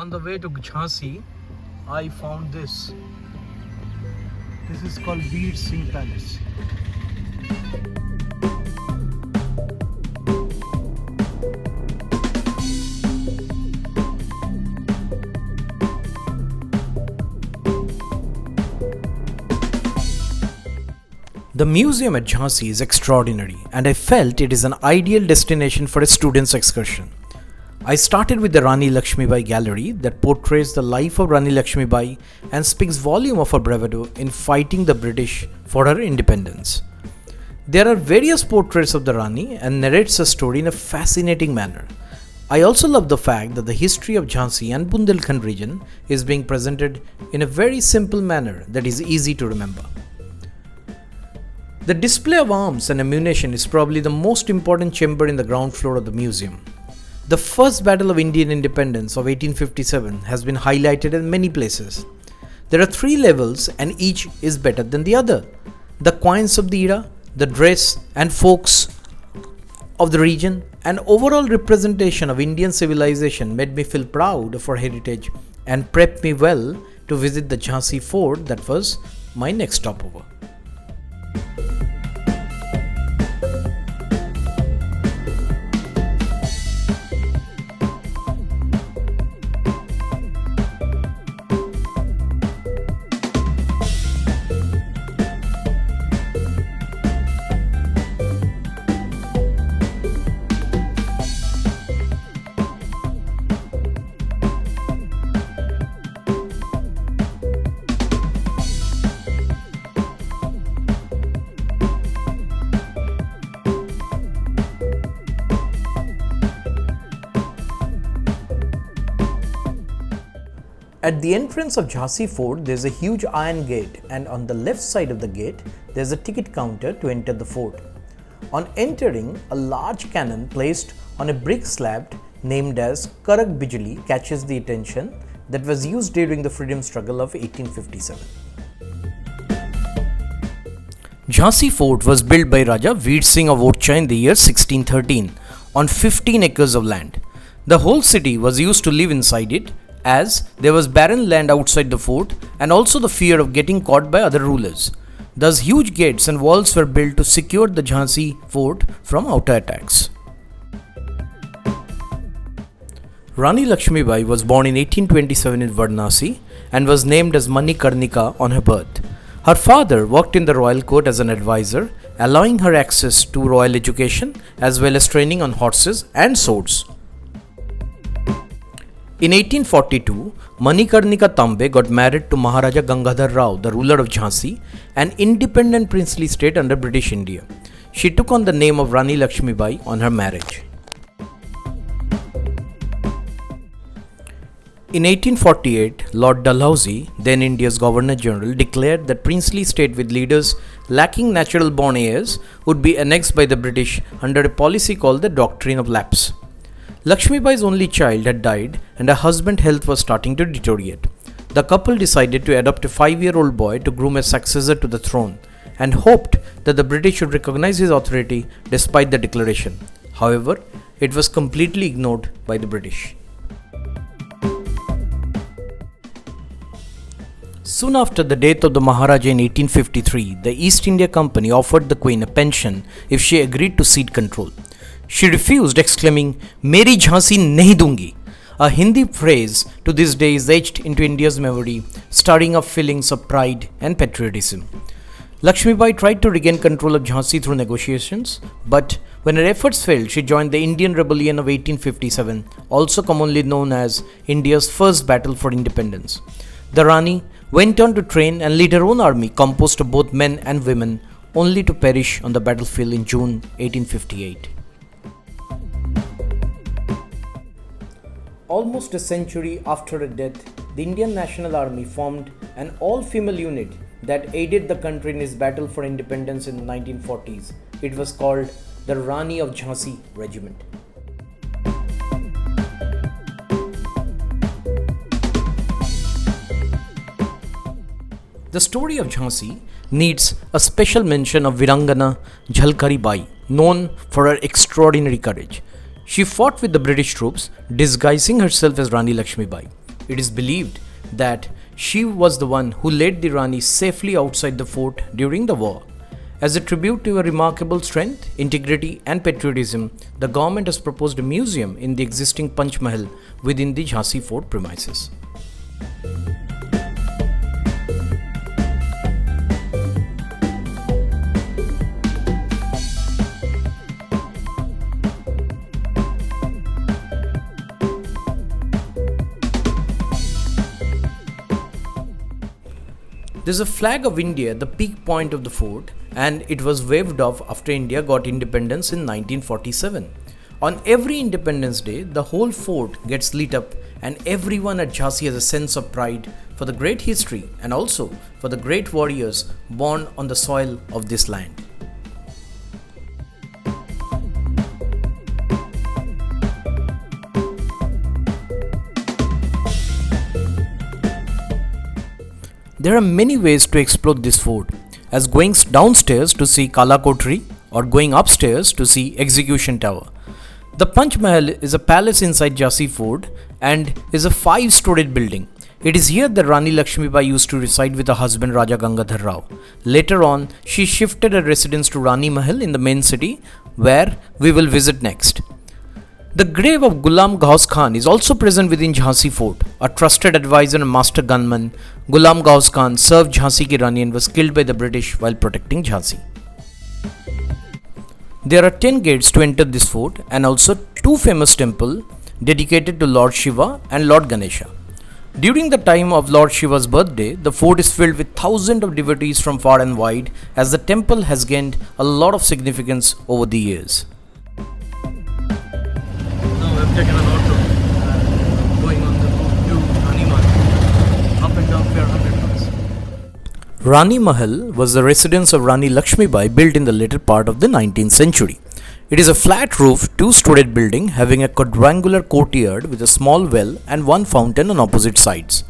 On the way to Jhansi, I found this. This is called Veer Singh Palace. The museum at Jhansi is extraordinary, and I felt it is an ideal destination for a student's excursion. I started with the Rani Lakshmibai gallery that portrays the life of Rani Lakshmibai and speaks volume of her bravado in fighting the British for her independence. There are various portraits of the Rani and narrates her story in a fascinating manner. I also love the fact that the history of Jhansi and Bundelkhand region is being presented in a very simple manner that is easy to remember. The display of arms and ammunition is probably the most important chamber in the ground floor of the museum. The first battle of Indian independence of 1857 has been highlighted in many places. There are 3 levels and each is better than the other. The coins of the era, the dress and folks of the region, and overall representation of Indian civilization made me feel proud of our heritage and prepped me well to visit the Jhansi fort that was my next stopover. At the entrance of Jhansi fort, there is a huge iron gate, and on the left side of the gate, there is a ticket counter to enter the fort. On entering, a large cannon placed on a brick slab named as Karak Bijli catches the attention that was used during the freedom struggle of 1857. Jhansi fort was built by Raja Veer Singh of Orcha in the year 1613 on 15 acres of land. The whole city was used to live inside it, as there was barren land outside the fort and also the fear of getting caught by other rulers. Thus huge gates and walls were built to secure the Jhansi fort from outer attacks. Rani Lakshmibai was born in 1827 in Varanasi and was named as Manikarnika on her birth. Her father worked in the royal court as an advisor, allowing her access to royal education as well as training on horses and swords. In 1842, Manikarnika Tambe got married to Maharaja Gangadhar Rao, the ruler of Jhansi, an independent princely state under British India. She took on the name of Rani Lakshmibai on her marriage. In 1848, Lord Dalhousie, then India's Governor General, declared that princely state with leaders lacking natural born heirs would be annexed by the British under a policy called the Doctrine of Lapse. Lakshmibai's only child had died and her husband's health was starting to deteriorate. The couple decided to adopt a 5-year-old boy to groom a successor to the throne and hoped that the British should recognize his authority despite the declaration. However, it was completely ignored by the British. Soon after the death of the Maharaja in 1853, the East India Company offered the Queen a pension if she agreed to cede control. She refused, exclaiming, "Meri Jhansi nahi dungi." A Hindi phrase to this day is etched into India's memory, stirring up feelings of pride and patriotism. Lakshmibai tried to regain control of Jhansi through negotiations, but when her efforts failed, she joined the Indian Rebellion of 1857, also commonly known as India's first battle for independence. The Rani went on to train and lead her own army composed of both men and women, only to perish on the battlefield in June 1858. Almost a century after her death, the Indian National Army formed an all-female unit that aided the country in its battle for independence in the 1940s. It was called the Rani of Jhansi Regiment. The story of Jhansi needs a special mention of Virangana Jhalkari Bai, known for her extraordinary courage. She fought with the British troops, disguising herself as Rani Lakshmibai. It is believed that she was the one who led the Rani safely outside the fort during the war. As a tribute to her remarkable strength, integrity and patriotism, the government has proposed a museum in the existing Panch Mahal within the Jhansi fort premises. There is a flag of India at the peak point of the fort, and it was waved off after India got independence in 1947. On every Independence Day, the whole fort gets lit up and everyone at Jhansi has a sense of pride for the great history and also for the great warriors born on the soil of this land. There are many ways to explore this fort, as going downstairs to see Kala Kotri or going upstairs to see Execution Tower. The Panch Mahal is a palace inside Jhansi fort and is a 5-storied building. It is here that Rani Lakshmibai used to reside with her husband Raja Gangadhar Rao. Later on, she shifted her residence to Rani Mahal in the main city, where we will visit next. The grave of Ghulam Ghaus Khan is also present within Jhansi fort. A trusted advisor and master gunman, Ghulam Ghaus Khan served Jhansi ki Rani and was killed by the British while protecting Jhansi. There are 10 gates to enter this fort and also 2 famous temples dedicated to Lord Shiva and Lord Ganesha. During the time of Lord Shiva's birthday, the fort is filled with thousands of devotees from far and wide, as the temple has gained a lot of significance over the years. Taken an auto going on the route to Rani Mahal, up and down for 100 miles. Rani Mahal was the residence of Rani Lakshmibai, built in the later part of the 19th century. It is a flat-roofed, 2-storied building having a quadrangular courtyard with a small well and 1 fountain on opposite sides.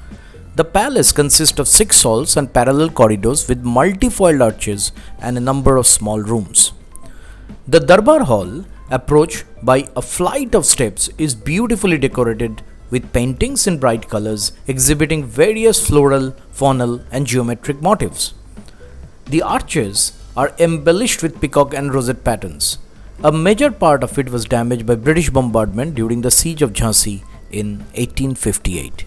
The palace consists of 6 halls and parallel corridors with multifoiled arches and a number of small rooms. The Darbar Hall, approached by a flight of steps, is beautifully decorated with paintings in bright colors exhibiting various floral, faunal and geometric motifs. The arches are embellished with peacock and rosette patterns. A major part of it was damaged by British bombardment during the siege of Jhansi in 1858.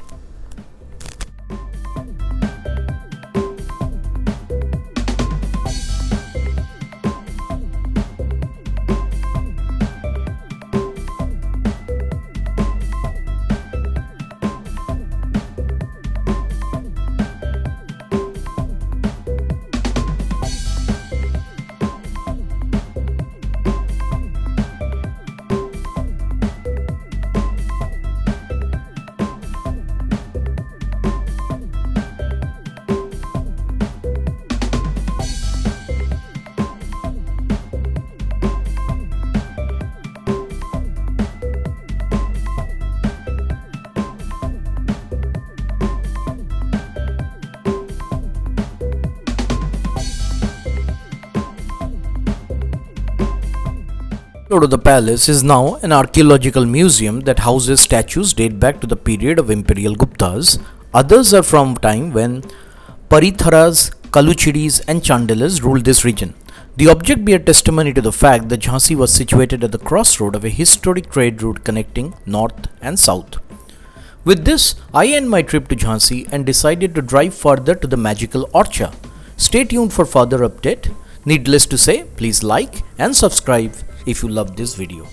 Of the palace is now an archaeological museum that houses statues date back to the period of Imperial Guptas. Others are from time when Paritharas, Kaluchidis and Chandelas ruled this region. The object bear testimony to the fact that Jhansi was situated at the crossroad of a historic trade route connecting north and south. With this, I end my trip to Jhansi and decided to drive further to the magical Orcha. Stay tuned for further update. Needless to say, please like and subscribe if you love this video.